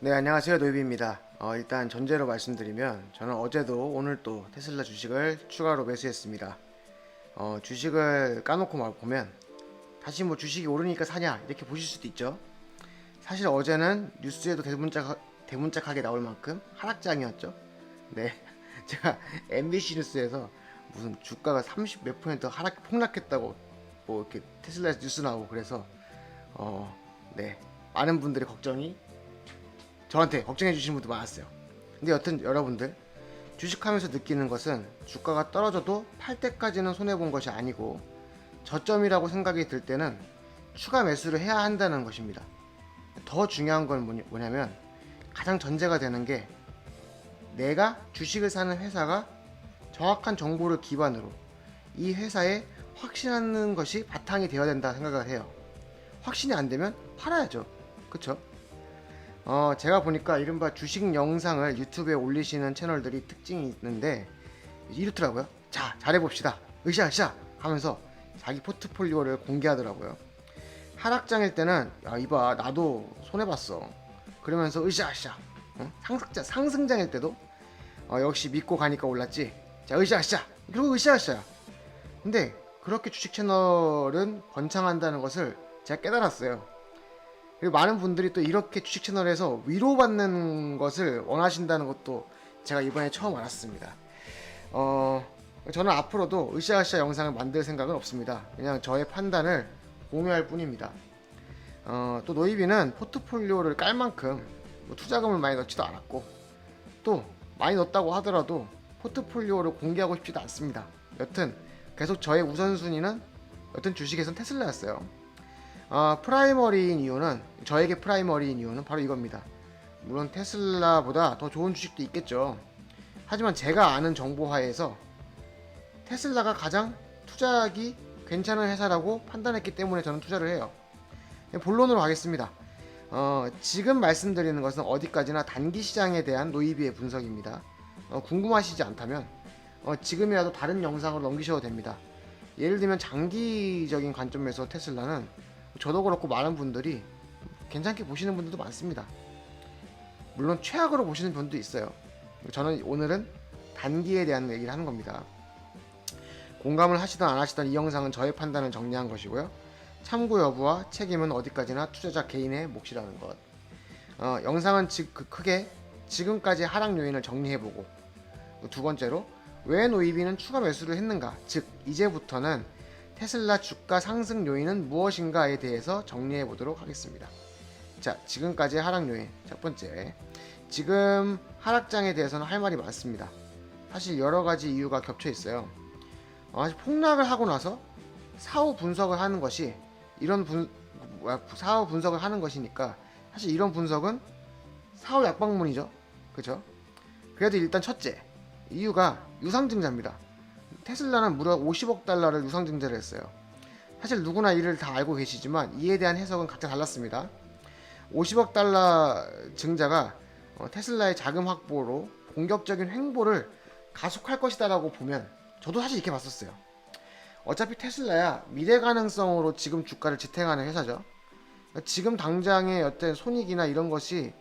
네, 안녕하세요. 노이비입니다. 일단 전제로 말씀드리면 저는 어제도 오늘 또 테슬라 주식을 추가로 매수했습니다. 주식을 까놓고 막 보면 다시 뭐 주식이 오르니까 사냐 이렇게 보실 수도 있죠. 사실 어제는 뉴스에도 대문짝하게 나올 만큼 하락장이었죠. 네, 제가 MBC 뉴스에서 무슨 주가가 30 몇 퍼센트 폭락했다고 뭐 이렇게 테슬라에서 뉴스 나오고 그래서 네, 많은 분들의 걱정이 저한테 걱정해 주시는 분도 많았어요. 근데 여튼 여러분들 주식하면서 느끼는 것은 주가가 떨어져도 팔 때까지는 손해본 것이 아니고 저점이라고 생각이 들 때는 추가 매수를 해야 한다는 것입니다. 더 중요한 건 뭐냐면 가장 전제가 되는 게 내가 주식을 사는 회사가 정확한 정보를 기반으로 이 회사에 확신하는 것이 바탕이 되어야 된다 생각을 해요. 확신이 안 되면 팔아야죠. 그쵸? 제가 보니까 이른바 주식 영상을 유튜브에 올리시는 채널들이 특징이 있는데 이렇더라고요. 자, 잘해봅시다. 으쌰으쌰 하면서 자기 포트폴리오를 공개하더라고요. 하락장일 때는 야 이봐 나도 손해봤어 그러면서 으쌰으쌰. 상승장일 때도 역시 믿고 가니까 올랐지. 자, 으쌰으쌰. 그리고 으쌰으쌰. 근데 그렇게 주식 채널은 번창한다는 것을 제가 깨달았어요. 그리고 많은 분들이 또 이렇게 주식 채널에서 위로받는 것을 원하신다는 것도 제가 이번에 처음 알았습니다. 저는 앞으로도 으쌰으쌰 영상을 만들 생각은 없습니다. 그냥 저의 판단을 공유할 뿐입니다. 또 노이비는 포트폴리오를 깔 만큼 뭐 투자금을 많이 넣지도 않았고 또 많이 넣었다고 하더라도 포트폴리오를 공개하고 싶지도 않습니다. 여튼 계속 저의 우선순위는 여튼 주식에선 테슬라였어요. 프라이머리인 이유는 저에게 프라이머리인 이유는 바로 이겁니다. 물론 테슬라보다 더 좋은 주식도 있겠죠. 하지만 제가 아는 정보 하에서 테슬라가 가장 투자하기 괜찮은 회사라고 판단했기 때문에 저는 투자를 해요. 본론으로 가겠습니다. 지금 말씀드리는 것은 어디까지나 단기 시장에 대한 노이비의 분석입니다. 궁금하시지 않다면 지금이라도 다른 영상으로 넘기셔도 됩니다. 예를 들면 장기적인 관점에서 테슬라는 저도 그렇고 많은 분들이 괜찮게 보시는 분들도 많습니다. 물론 최악으로 보시는 분도 있어요. 저는 오늘은 단기에 대한 얘기를 하는 겁니다. 공감을 하시든 안 하시든 이 영상은 저의 판단을 정리한 것이고요. 참고 여부와 책임은 어디까지나 투자자 개인의 몫이라는 것. 영상은 크게 지금까지 하락 요인을 정리해보고 두 번째로 왜 노이비는 추가 매수를 했는가, 즉 이제부터는 테슬라 주가 상승 요인은 무엇인가에 대해서 정리해 보도록 하겠습니다. 자, 지금까지의 하락 요인. 첫 번째, 지금 하락장에 대해서는 할 말이 많습니다. 사실 여러 가지 이유가 겹쳐 있어요. 폭락을 하고 나서 사후 분석을 하는 것이 사후 분석을 하는 것이니까 사실 이런 분석은 사후 약방문이죠. 그죠? 그래도 일단 첫째, 이유가 유상증자입니다. 테슬라는 무려 50억 달러를 유상증자를 했어요. 사실 누구나 이를 다 알고 계시지만 이에 대한 해석은 각자 달랐습니다. 50억 달러 증자가 테슬라의 자금 확보로 공격적인 횡보를 가속할 것이다라고 보면 저도 사실 이렇게 봤었어요. 어차피 테슬라야 미래 가능성으로 지금 주가를 지탱하는 회사죠. 지금 당장의 어떤 손익이나 이런 것이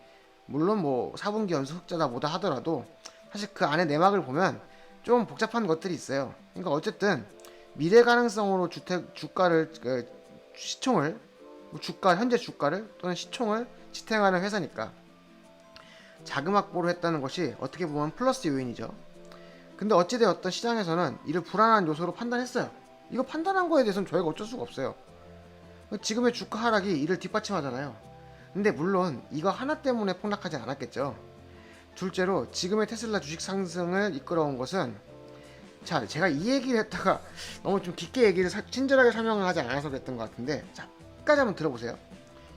물론 뭐 4분기 연속 흑자다 뭐다 하더라도 사실 그 안에 내막을 보면 좀 복잡한 것들이 있어요. 그러니까 어쨌든 미래 가능성으로 주가를 시총을 현재 주가를 또는 시총을 지탱하는 회사니까 자금 확보를 했다는 것이 어떻게 보면 플러스 요인이죠. 근데 어찌되었던 시장에서는 이를 불안한 요소로 판단했어요. 이거 판단한 거에 대해서는 저희가 어쩔 수가 없어요. 지금의 주가 하락이 이를 뒷받침하잖아요. 근데 물론 이거 하나 때문에 폭락하지 않았겠죠. 둘째로 지금의 테슬라 주식 상승을 이끌어온 것은, 자, 제가 이 얘기를 했다가 너무 좀 깊게 얘기를 친절하게 설명을 하지 않아서 그랬던 것 같은데, 자, 끝까지 한번 들어보세요.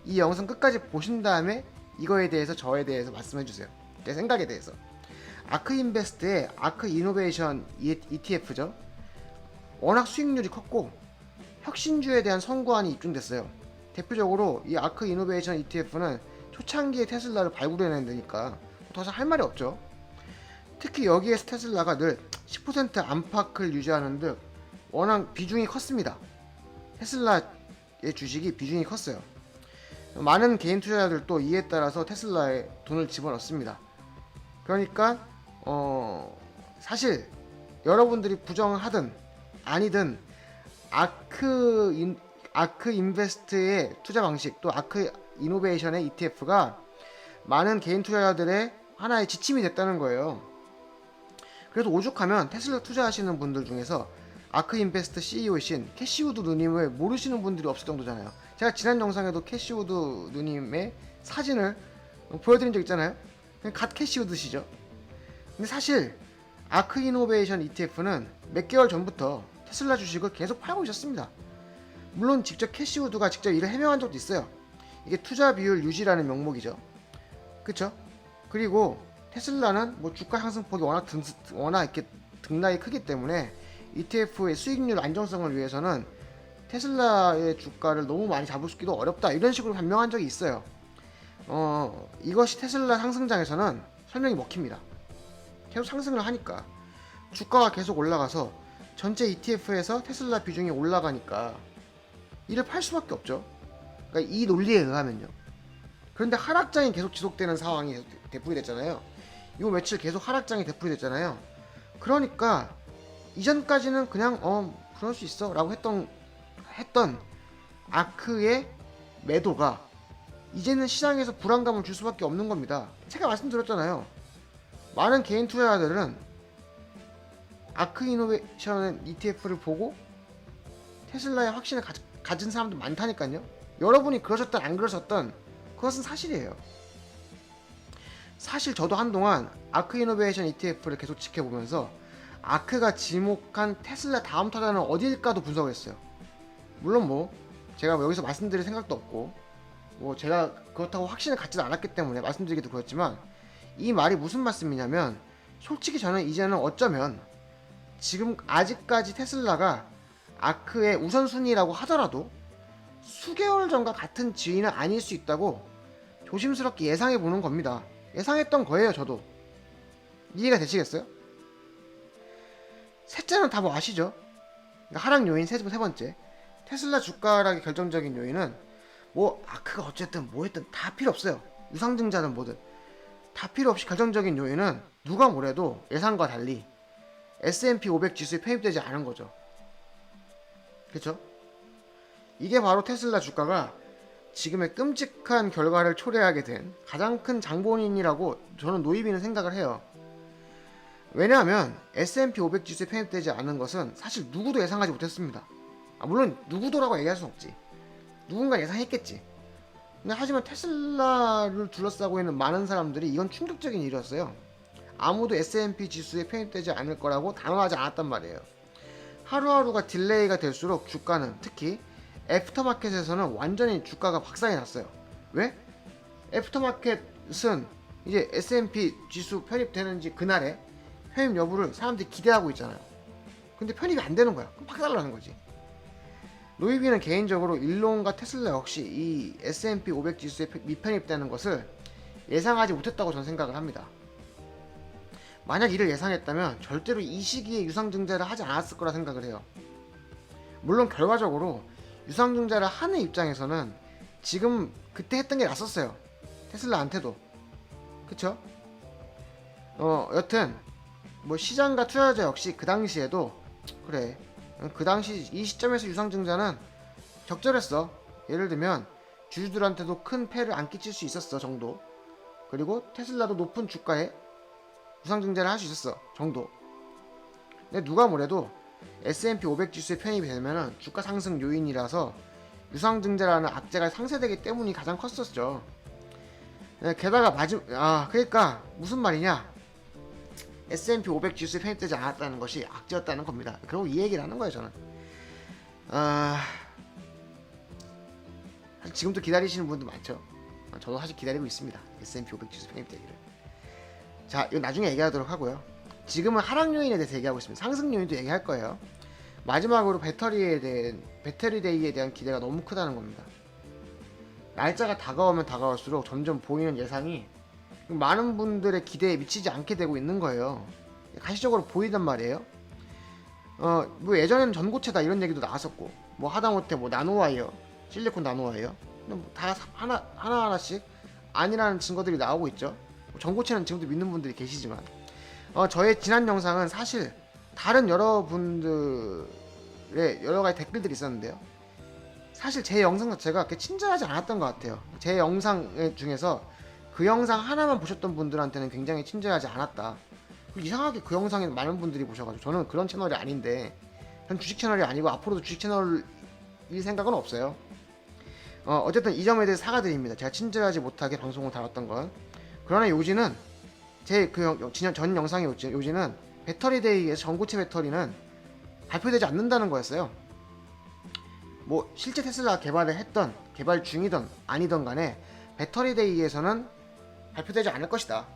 이 영상 끝까지 보신 다음에 이거에 대해서 저에 대해서 말씀해주세요. 제 생각에 대해서. 아크인베스트의 아크 이노베이션 ETF죠. 워낙 수익률이 컸고 혁신주에 대한 선구안이 입증됐어요. 대표적으로 이 아크 이노베이션 ETF는 초창기에 테슬라를 발굴해낸다니까 더 이상 할 말이 없죠. 특히 여기에서 테슬라가 늘 10% 안팎을 유지하는 듯 워낙 비중이 컸습니다. 테슬라의 주식이 비중이 컸어요. 많은 개인 투자자들도 이에 따라서 테슬라에 돈을 집어넣습니다. 그러니까 사실 여러분들이 부정하든 아니든 아크 인베스트의 투자 방식, 또 아크 이노베이션의 ETF가 많은 개인 투자자들의 하나의 지침이 됐다는 거예요. 그래서 오죽하면 테슬라 투자하시는 분들 중에서 아크 인베스트 CEO이신 캐시우드 누님을 모르시는 분들이 없을 정도잖아요. 제가 지난 영상에도 캐시우드 누님의 사진을 보여드린 적 있잖아요. 갓 캐시우드시죠. 근데 사실 아크 이노베이션 ETF는 몇 개월 전부터 테슬라 주식을 계속 팔고 있었습니다. 물론 직접 캐시우드가 직접 이를 해명한 적도 있어요. 이게 투자 비율 유지라는 명목이죠. 그쵸? 그리고 테슬라는 뭐 주가 상승폭이 워낙 이렇게 등락이 크기 때문에 ETF의 수익률 안정성을 위해서는 테슬라의 주가를 너무 많이 잡수기도 어렵다, 이런 식으로 변명한 적이 있어요. 이것이 테슬라 상승장에서는 설명이 먹힙니다. 계속 상승을 하니까 주가가 계속 올라가서 전체 ETF에서 테슬라 비중이 올라가니까 이를 팔 수밖에 없죠. 그러니까 이 논리에 의하면요. 그런데 하락장이 계속 지속되는 상황이 되풀이 됐잖아요. 요 며칠 계속 하락장이 되풀이 됐잖아요. 그러니까 이전까지는 그냥 그럴 수 있어 라고 했던 아크의 매도가 이제는 시장에서 불안감을 줄 수밖에 없는 겁니다. 제가 말씀드렸잖아요. 많은 개인 투자자들은 아크 이노베이션 ETF를 보고 테슬라에 확신을 가진 사람도 많다니까요. 여러분이 그러셨든 안 그러셨든 그것은 사실이에요. 사실 저도 한동안 아크 이노베이션 ETF를 계속 지켜보면서 아크가 지목한 테슬라 다음 타자는 어디일까도 분석을 했어요. 물론 뭐 제가 여기서 말씀드릴 생각도 없고 뭐 제가 그렇다고 확신을 갖지도 않았기 때문에 말씀드리기도 그렇지만, 이 말이 무슨 말씀이냐면 솔직히 저는 이제는 어쩌면 지금 아직까지 테슬라가 아크의 우선순위라고 하더라도 수개월 전과 같은 지위는 아닐 수 있다고 조심스럽게 예상해 보는 겁니다. 예상했던 거예요. 저도. 이해가 되시겠어요? 셋째는 다 뭐 아시죠? 하락 요인 세 번째, 테슬라 주가 하락의 결정적인 요인은 뭐 아크가 어쨌든 뭐했든 다 필요 없어요. 유상증자는 뭐든 다 필요 없이 결정적인 요인은 누가 뭐래도 예상과 달리 S&P 500 지수에 편입되지 않은 거죠. 그렇죠? 이게 바로 테슬라 주가가 지금의 끔찍한 결과를 초래하게 된 가장 큰 장본인이라고 저는 노이비는 생각을 해요. 왜냐하면 S&P 500 지수에 편입되지 않은 것은 사실 누구도 예상하지 못했습니다. 물론 누구도라고 얘기할 순 없지. 누군가 예상했겠지. 근데 하지만 테슬라를 둘러싸고 있는 많은 사람들이 이건 충격적인 일이었어요. 아무도 S&P 지수에 편입되지 않을 거라고 단언하지 않았단 말이에요. 하루하루가 딜레이가 될수록 주가는, 특히 애프터마켓에서는 완전히 주가가 박살이 났어요. 왜? 애프터마켓은 이제 S&P 지수 편입되는지 그날에 편입 여부를 사람들이 기대하고 있잖아요. 근데 편입이 안 되는 거야. 그럼 박살나는 거지. 노이비는 개인적으로 일론과 테슬라 역시 이 S&P 500 지수에 미편입되는 것을 예상하지 못했다고 저는 생각을 합니다. 만약 이를 예상했다면 절대로 이 시기에 유상증자를 하지 않았을 거라 생각을 해요. 물론 결과적으로 유상증자를 하는 입장에서는 지금 그때 했던 게 낫었어요. 테슬라한테도. 그쵸? 여튼 뭐 시장과 투자자 역시 그 당시에도 그래, 그 당시 이 시점에서 유상증자는 적절했어. 예를 들면 주주들한테도 큰 폐를 안 끼칠 수 있었어 정도. 그리고 테슬라도 높은 주가에 유상증자를 할 수 있었어 정도. 근데 누가 뭐래도 S&P 500 지수에 편입이 되면 주가 상승 요인이라서 유상증자라는 악재가 상쇄되기 때문이 가장 컸었죠. 게다가 그러니까 무슨 말이냐, S&P 500 지수에 편입되지 않았다는 것이 악재였다는 겁니다. 그리고 이 얘기를 하는 거예요 저는. 사실 지금도 기다리시는 분도 많죠. 저도 사실 기다리고 있습니다. S&P 500 지수 편입되기를. 자, 이건 나중에 얘기하도록 하고요. 지금은 하락 요인에 대해서 얘기하고 있습니다. 상승 요인도 얘기할 거예요. 마지막으로 배터리 데이에 대한 기대가 너무 크다는 겁니다. 날짜가 다가오면 다가올수록 점점 보이는 예상이 많은 분들의 기대에 미치지 않게 되고 있는 거예요. 가시적으로 보이단 말이에요. 뭐 예전에는 전고체다 이런 얘기도 나왔었고, 뭐 하다못해 뭐 나노와이어, 실리콘 나노와이어, 다 하나하나씩 아니라는 증거들이 나오고 있죠. 정고체는 지금도 믿는 분들이 계시지만 저의 지난 영상은 사실 다른 여러분들의 여러가지 댓글들이 있었는데요. 사실 제 영상 자체가 그렇게 친절하지 않았던 것 같아요. 제 영상 중에서 그 영상 하나만 보셨던 분들한테는 굉장히 친절하지 않았다. 이상하게 그 영상에 많은 분들이 보셔가지고, 저는 그런 채널이 아닌데, 전 주식 채널이 아니고 앞으로도 주식 채널일 생각은 없어요. 어쨌든 이 점에 대해서 사과드립니다. 제가 친절하지 못하게 방송을 다뤘던 건. 그러나 요지는 제 전 영상의 요지는 배터리데이에서 전고체 배터리는 발표되지 않는다는 거였어요. 뭐 실제 테슬라 개발을 했던, 개발 중이던 아니던 간에 배터리데이에서는 발표되지 않을 것이다.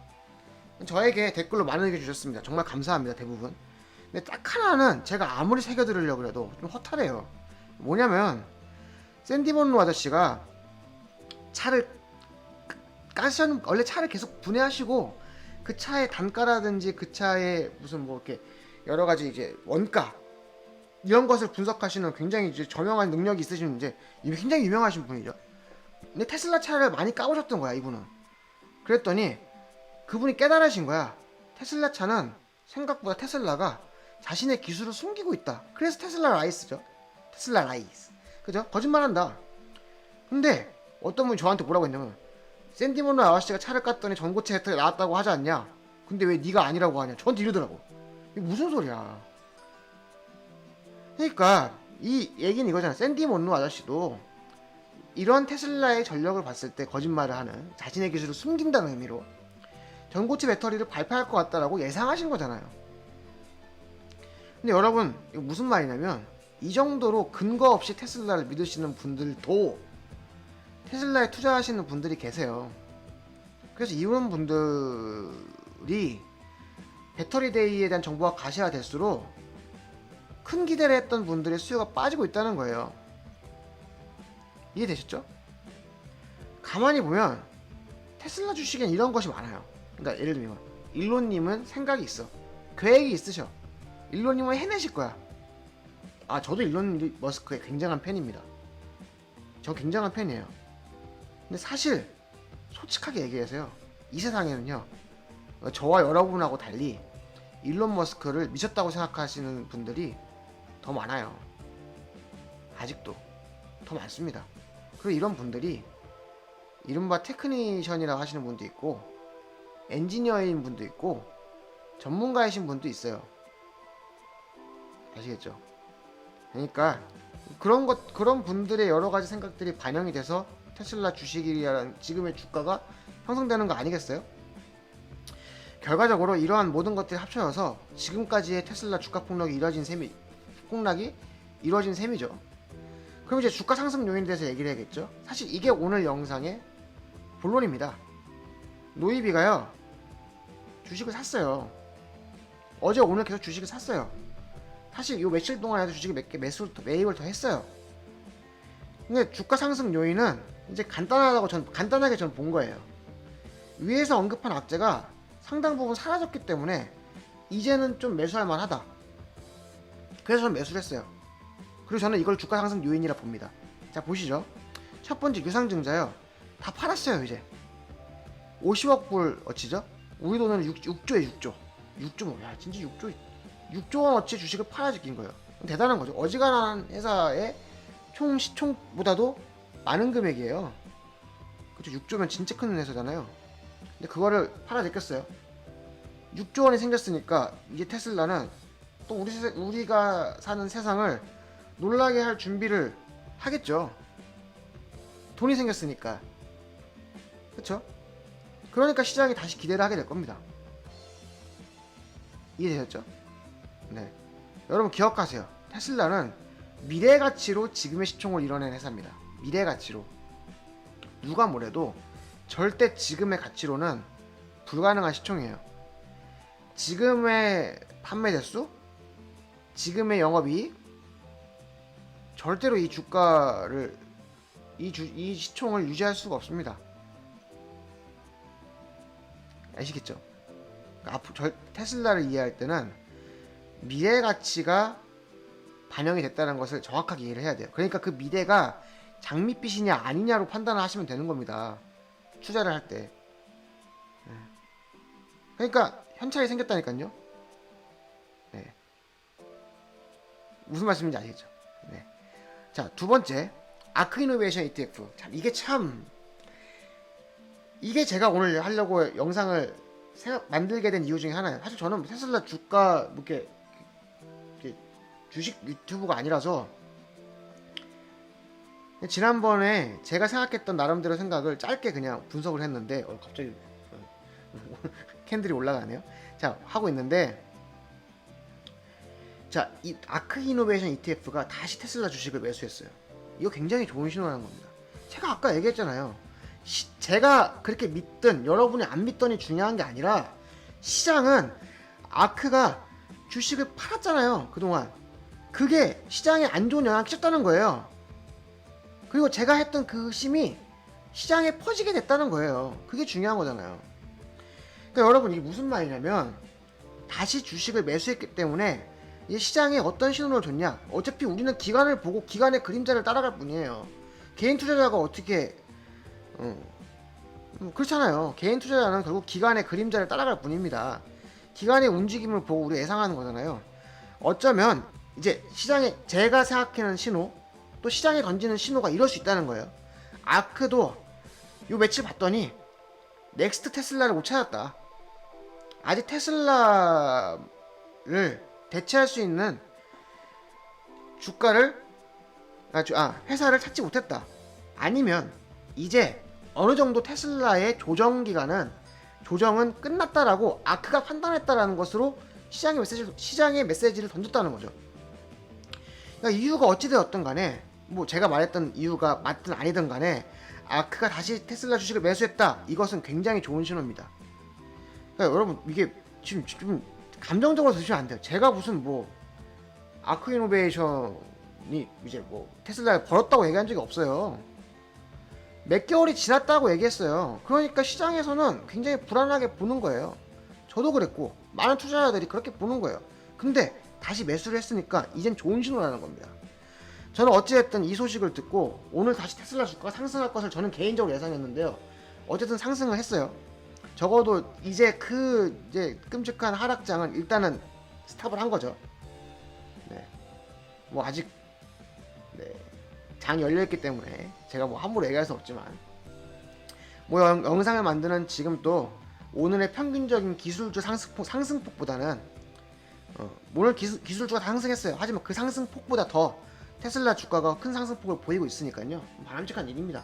저에게 댓글로 많은 의견 주셨습니다. 정말 감사합니다. 대부분. 근데 딱 하나는 제가 아무리 새겨들으려고 해도 좀 허탈해요. 뭐냐면 샌디먼로 아저씨가 차를 원래 차를 계속 분해하시고 그 차의 단가라든지 그 차의 무슨 뭐 이렇게 여러 가지 이제 원가 이런 것을 분석하시는 굉장히 이제 저명한 능력이 있으신 이제 굉장히 유명하신 분이죠. 근데 테슬라 차를 많이 까보셨던 거야, 이분은. 그랬더니 그분이 깨달으신 거야. 테슬라 차는 생각보다 테슬라가 자신의 기술을 숨기고 있다. 그래서 테슬라 라이스죠. 테슬라 라이스. 그죠? 거짓말한다. 근데 어떤 분이 저한테 뭐라고 했냐면, 샌디먼로 아저씨가 차를 깠더니 전고체 혜택이 나왔다고 하지 않냐? 근데 왜 네가 아니라고 하냐? 저한테 이러더라고. 이게 무슨 소리야? 그러니까 이 얘기는 이거잖아. 샌디먼로 아저씨도 이런 테슬라의 전력을 봤을 때 거짓말을 하는, 자신의 기술을 숨긴다는 의미로 전고체 배터리를 발표할 것 같다라고 예상하신 거잖아요. 근데 여러분, 이거 무슨 말이냐면, 이 정도로 근거 없이 테슬라를 믿으시는 분들도 테슬라에 투자하시는 분들이 계세요. 그래서 이런 분들이 배터리데이에 대한 정보가 가시화될수록 큰 기대를 했던 분들의 수요가 빠지고 있다는 거예요. 이해되셨죠? 가만히 보면 테슬라 주식엔 이런 것이 많아요. 그러니까 예를 들면 일론님은 생각이 있어, 계획이 있으셔. 일론님은 해내실 거야. 저도 일론 머스크의 굉장한 팬입니다. 저 굉장한 팬이에요. 근데 사실 솔직하게 얘기해서요, 이 세상에는요, 저와 여러분하고 달리 일론 머스크를 미쳤다고 생각하시는 분들이 더 많아요. 아직도 더 많습니다. 그리고 이런 분들이 이른바 테크니션이라고 하시는 분도 있고, 엔지니어인 분도 있고, 전문가이신 분도 있어요. 아시겠죠? 그러니까 그런 분들의 여러 가지 생각들이 반영이 돼서 테슬라 주식이라는 지금의 주가가 형성되는 거 아니겠어요? 결과적으로 이러한 모든 것들이 합쳐져서 지금까지의 테슬라 주가 폭락이 이루어진 셈이죠. 그럼 이제 주가 상승 요인에 대해서 얘기를 해야겠죠. 사실 이게 오늘 영상의 본론입니다. 노이비가요, 주식을 샀어요. 어제 오늘 계속 주식을 샀어요. 사실 요 며칠 동안에도 주식을 몇 개 매입을 더 했어요. 근데 주가 상승 요인은 이제 간단하게 전 본 거예요. 위에서 언급한 악재가 상당 부분 사라졌기 때문에 이제는 좀 매수할 만하다. 그래서 저는 매수를 했어요. 그리고 저는 이걸 주가 상승 요인이라 봅니다. 자, 보시죠. 첫 번째 유상증자요, 다 팔았어요. 이제 50억 불 어치죠? 우리 돈으로 6조에 6조 뭐, 야 진짜 6조 원 어치 주식을 팔아 지킨 거예요. 대단한 거죠. 어지간한 회사의 총 시총보다도 많은 금액이에요. 그쵸? 6조면 진짜 큰 회사잖아요. 근데 그거를 팔아 제꼈어요. 6조 원이 생겼으니까 이제 테슬라는 또 우리가 사는 세상을 놀라게 할 준비를 하겠죠. 돈이 생겼으니까. 그쵸? 그러니까 시장이 다시 기대를 하게 될 겁니다. 이해되셨죠? 네. 여러분 기억하세요. 테슬라는 미래 가치로 지금의 시총을 이뤄낸 회사입니다. 미래 가치로. 누가 뭐래도 절대 지금의 가치로는 불가능한 시총이에요. 지금의 판매 대수, 지금의 영업이익, 절대로 이 주가를 이 시총을 유지할 수가 없습니다. 아시겠죠? 테슬라를 이해할 때는 미래 가치가 반영이 됐다는 것을 정확하게 이해를 해야 돼요. 그러니까 그 미래가 장밋빛이냐 아니냐로 판단을 하시면 되는 겁니다. 투자를 할 때. 그러니까 현찰이 생겼다니까요. 네. 무슨 말씀인지 아시겠죠? 네. 자, 두 번째 아크이노베이션 ETF. 참 이게 제가 오늘 하려고 영상을 만들게 된 이유 중에 하나예요. 사실 저는 테슬라 주가 이렇게 주식 유튜브가 아니라서 지난번에 제가 생각했던 나름대로 생각을 짧게 그냥 분석을 했는데 갑자기 캔들이 올라가네요. 자, 하고 있는데, 자, 이 아크 이노베이션 ETF가 다시 테슬라 주식을 매수했어요. 이거 굉장히 좋은 신호라는 겁니다. 제가 아까 얘기했잖아요. 제가 그렇게 믿든 여러분이 안 믿더니 중요한 게 아니라 시장은 아크가 주식을 팔았잖아요. 그동안. 그게 시장에 안 좋은 영향을 끼쳤다는 거예요. 그리고 제가 했던 그 의심이 시장에 퍼지게 됐다는 거예요. 그게 중요한 거잖아요. 그러니까 여러분, 이게 무슨 말이냐면 다시 주식을 매수했기 때문에 이 시장에 어떤 신호를 줬냐. 어차피 우리는 기관을 보고 기관의 그림자를 따라갈 뿐이에요. 개인 투자자가 어떻게 그렇잖아요. 개인 투자자는 결국 기관의 그림자를 따라갈 뿐입니다. 기관의 움직임을 보고 우리 예상하는 거잖아요. 어쩌면 이제 시장에 제가 생각하는 신호, 또 시장에 던지는 신호가 이럴 수 있다는 거예요. 아크도 요 며칠 봤더니 넥스트 테슬라를 못 찾았다. 아직 테슬라를 대체할 수 있는 회사를 찾지 못했다. 아니면 이제 어느 정도 테슬라의 조정은 끝났다라고 아크가 판단했다라는 것으로 시장의 메시지를 던졌다는 거죠. 그러니까 이유가 어찌되었든 간에 뭐 제가 말했던 이유가 맞든 아니든 간에 아크가 다시 테슬라 주식을 매수했다. 이것은 굉장히 좋은 신호입니다. 그러니까 여러분, 이게 지금 좀 감정적으로 드시면 안 돼요. 제가 무슨 뭐 아크 이노베이션이 이제 뭐 테슬라를 벌었다고 얘기한 적이 없어요. 몇 개월이 지났다고 얘기했어요. 그러니까 시장에서는 굉장히 불안하게 보는 거예요. 저도 그랬고 많은 투자자들이 그렇게 보는 거예요. 근데 다시 매수를 했으니까 이젠 좋은 신호라는 겁니다. 저는 어찌됐든 이 소식을 듣고 오늘 다시 테슬라 주가가 상승할 것을 저는 개인적으로 예상했는데요. 어쨌든 상승을 했어요. 적어도 이제 끔찍한 하락장은 일단은 스탑을 한 거죠. 네. 뭐 아직 장이 열려있기 때문에 제가 뭐 함부로 얘기할 수 없지만, 뭐 영상을 만드는 지금 또 오늘의 평균적인 기술주 상승폭보다는 오늘 기술주가 상승했어요. 하지만 그 상승폭보다 더 테슬라 주가가 큰 상승폭을 보이고 있으니까요. 바람직한 일입니다.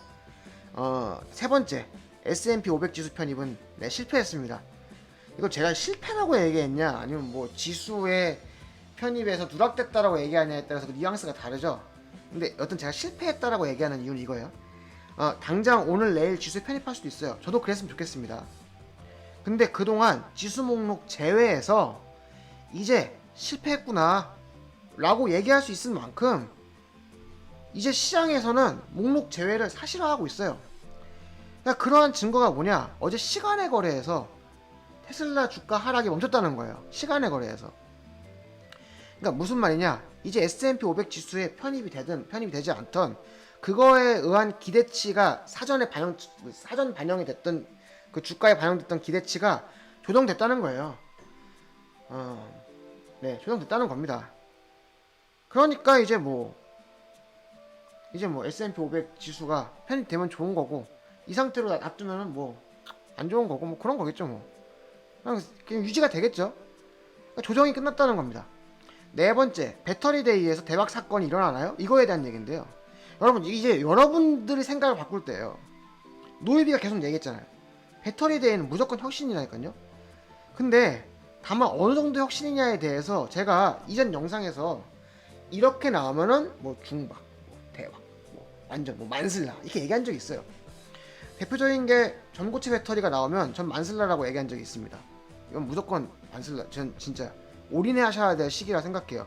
세 번째, S&P 500 지수 편입은 실패했습니다. 이거 제가 실패라고 얘기했냐, 아니면 뭐 지수의 편입에서 누락됐다라고 얘기하냐에 따라서 그 뉘앙스가 다르죠. 근데 여튼 제가 실패했다라고 얘기하는 이유는 이거예요. 당장 오늘 내일 지수에 편입할 수도 있어요. 저도 그랬으면 좋겠습니다. 근데 그동안 지수 목록 제외에서 이제 실패했구나 라고 얘기할 수 있을 만큼 이제 시장에서는 목록 제외를 사실화하고 있어요. 그러니까 그러한 증거가 뭐냐, 어제 시간의 거래에서 테슬라 주가 하락이 멈췄다는 거예요. 시간의 거래에서. 그러니까 무슨 말이냐, 이제 S&P 500 지수에 편입이 되지 않던 그거에 의한 기대치가 사전 반영이 됐던, 그 주가에 반영됐던 기대치가 조정됐다는 거예요. 조정됐다는 겁니다. 그러니까 이제 뭐 S&P 500 지수가 편입되면 좋은 거고, 이 상태로 놔두면은 뭐 안 좋은 거고, 뭐 그런 거겠죠. 뭐 그냥 유지가 되겠죠. 그러니까 조정이 끝났다는 겁니다. 네 번째, 배터리데이에서 대박 사건이 일어나나요? 이거에 대한 얘기인데요. 여러분, 이제 여러분들이 생각을 바꿀 때예요. 노이비가 계속 얘기했잖아요. 배터리데이는 무조건 혁신이라니까요. 근데 다만 어느 정도 혁신이냐에 대해서 제가 이전 영상에서 이렇게 나오면은 뭐 중박, 뭐 대박, 뭐 완전 뭐 만슬라 이렇게 얘기한 적이 있어요. 대표적인 게 전고체 배터리가 나오면 전 만슬라라고 얘기한 적이 있습니다. 이건 무조건 만슬라. 전 진짜 올인하셔야 될 시기라 생각해요.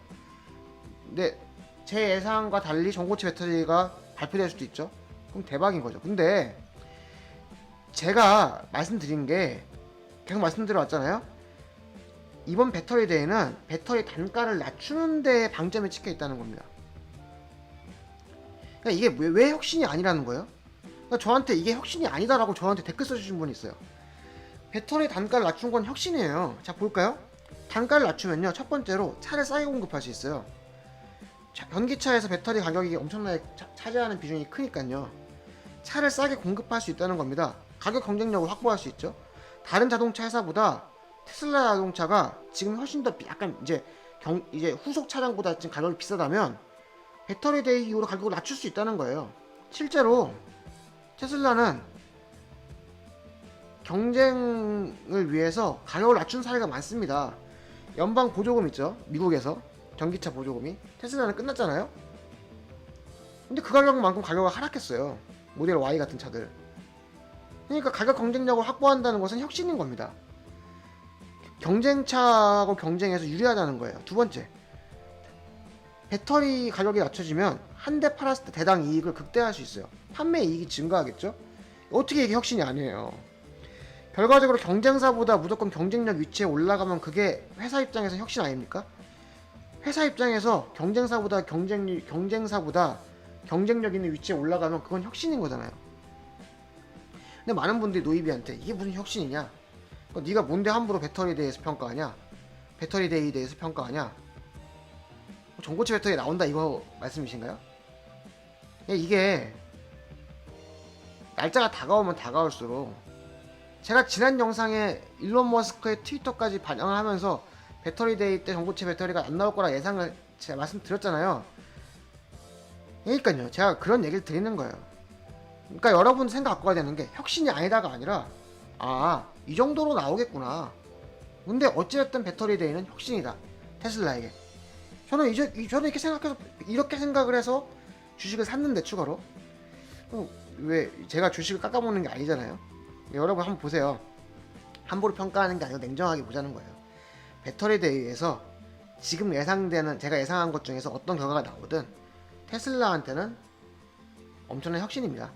근데 제 예상과 달리 전고체 배터리가 발표될 수도 있죠. 그럼 대박인 거죠. 근데 제가 말씀드린 게 계속 말씀드려왔잖아요. 이번 배터리 대회는 배터리 단가를 낮추는 데 방점이 찍혀 있다는 겁니다. 그러니까 이게 왜 혁신이 아니라는 거예요? 그러니까 저한테 이게 혁신이 아니다라고 저한테 댓글 써주신 분이 있어요. 배터리 단가를 낮춘 건 혁신이에요. 자, 볼까요? 단가를 낮추면요, 첫 번째로 차를 싸게 공급할 수 있어요. 전기차에서 배터리 가격이 엄청나게 차지하는 비중이 크니까요, 차를 싸게 공급할 수 있다는 겁니다. 가격 경쟁력을 확보할 수 있죠. 다른 자동차 회사보다 테슬라 자동차가 지금 훨씬 더 약간 이제 후속 차량보다 지금 가격이 비싸다면 배터리 데이 이후로 가격을 낮출 수 있다는 거예요. 실제로 테슬라는 경쟁을 위해서 가격을 낮춘 사례가 많습니다. 연방 보조금 있죠, 미국에서. 전기차 보조금이. 테슬라는 끝났잖아요. 근데 그 가격만큼 가격을 하락했어요, 모델 Y 같은 차들. 그러니까 가격 경쟁력을 확보한다는 것은 혁신인 겁니다. 경쟁차하고 경쟁해서 유리하다는 거예요. 두 번째, 배터리 가격이 낮춰지면 한 대 팔았을 때 대당 이익을 극대화할 수 있어요. 판매 이익이 증가하겠죠. 어떻게 이게 혁신이 아니에요? 결과적으로 경쟁사보다 무조건 경쟁력 위치에 올라가면 그게 회사 입장에서 혁신 아닙니까? 회사 입장에서 경쟁사보다 경쟁력 있는 위치에 올라가면 그건 혁신인 거잖아요. 근데 많은 분들이 노이비한테 이게 무슨 혁신이냐? 네가 뭔데 함부로 배터리에 대해서 평가하냐? 배터리 데이에 대해서 평가하냐? 전고체 배터리 나온다 이거 말씀이신가요? 이게 날짜가 다가오면 다가올수록, 제가 지난 영상에 일론 머스크의 트위터까지 반영을 하면서 배터리 데이 때 전고체 배터리가 안 나올 거라 예상을 제가 말씀드렸잖아요. 그러니까요, 제가 그런 얘기를 드리는 거예요. 그러니까 여러분 생각 갖고 가야 되는 게 혁신이 아니다가 아니라, 이 정도로 나오겠구나. 근데 어찌됐든 배터리 데이는 혁신이다, 테슬라에게. 저는 이렇게 생각을 해서 주식을 샀는데, 추가로. 왜 제가 주식을 깎아먹는 게 아니잖아요. 여러분 한번 보세요. 함부로 평가하는 게 아니고 냉정하게 보자는 거예요. 배터리 데이에서 지금 제가 예상한 것 중에서 어떤 결과가 나오든 테슬라한테는 엄청난 혁신입니다.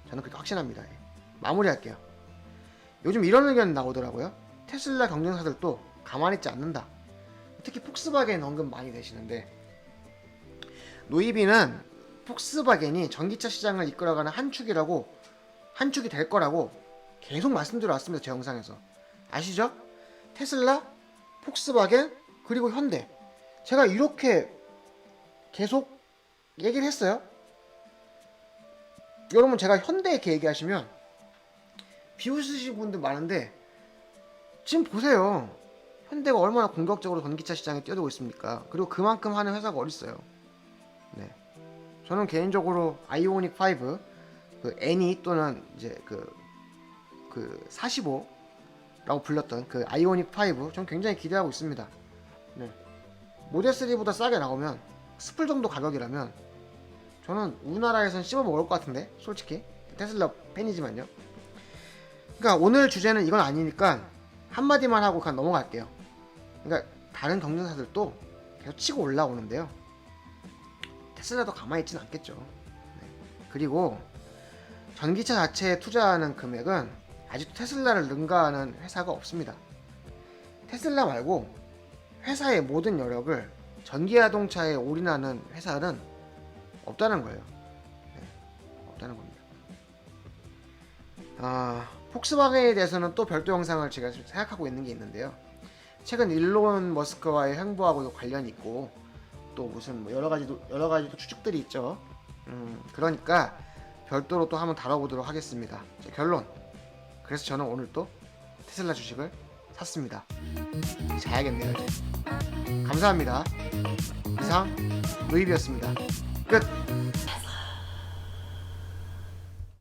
저는 그렇게 확신합니다. 마무리할게요. 요즘 이런 의견 나오더라고요. 테슬라 경쟁사들도 가만히 있지 않는다. 특히 폭스바겐 언급 많이 되시는데, 노이비는 폭스바겐이 전기차 시장을 이끌어가는 한 축이 될 거라고 계속 말씀드려왔습니다. 제 영상에서 아시죠? 테슬라, 폭스바겐, 그리고 현대. 제가 이렇게 계속 얘기를 했어요. 여러분, 제가 현대 이렇게 얘기하시면 비웃으시는 분들 많은데, 지금 보세요. 현대가 얼마나 공격적으로 전기차 시장에 뛰어들고 있습니까? 그리고 그만큼 하는 회사가 어딨어요. 네. 저는 개인적으로 아이오닉 5, 그 애니 또는 이제 그 45라고 불렸던 그 아이오닉 5, 전 굉장히 기대하고 있습니다. 네. 모델 3보다 싸게 나오면 스플 정도 가격이라면 저는 우리나라에선 씹어 먹을 것 같은데, 솔직히. 테슬라 팬이지만요. 그러니까 오늘 주제는 이건 아니니까 한마디만 하고 그냥 넘어갈게요. 그러니까 다른 경쟁사들도 계속 치고 올라오는데요, 테슬라도 가만히 있진 않겠죠. 네. 그리고 전기차 자체에 투자하는 금액은 아직도 테슬라를 능가하는 회사가 없습니다. 테슬라 말고 회사의 모든 여력을 전기자동차에 올인하는 회사는 없다는 거예요. 네. 없다는 겁니다. 폭스바겐에 대해서는 또 별도 영상을 제가 생각하고 있는 게 있는데요. 최근 일론 머스크와의 행보하고도 관련이 있고, 또 무슨 여러 가지 또 추측들이 있죠. 그러니까 별도로 또 한번 다뤄보도록 하겠습니다. 결론. 그래서 저는 오늘 또 테슬라 주식을 샀습니다. 자야겠네요, 이제. 감사합니다. 이상 노이비였습니다. 끝.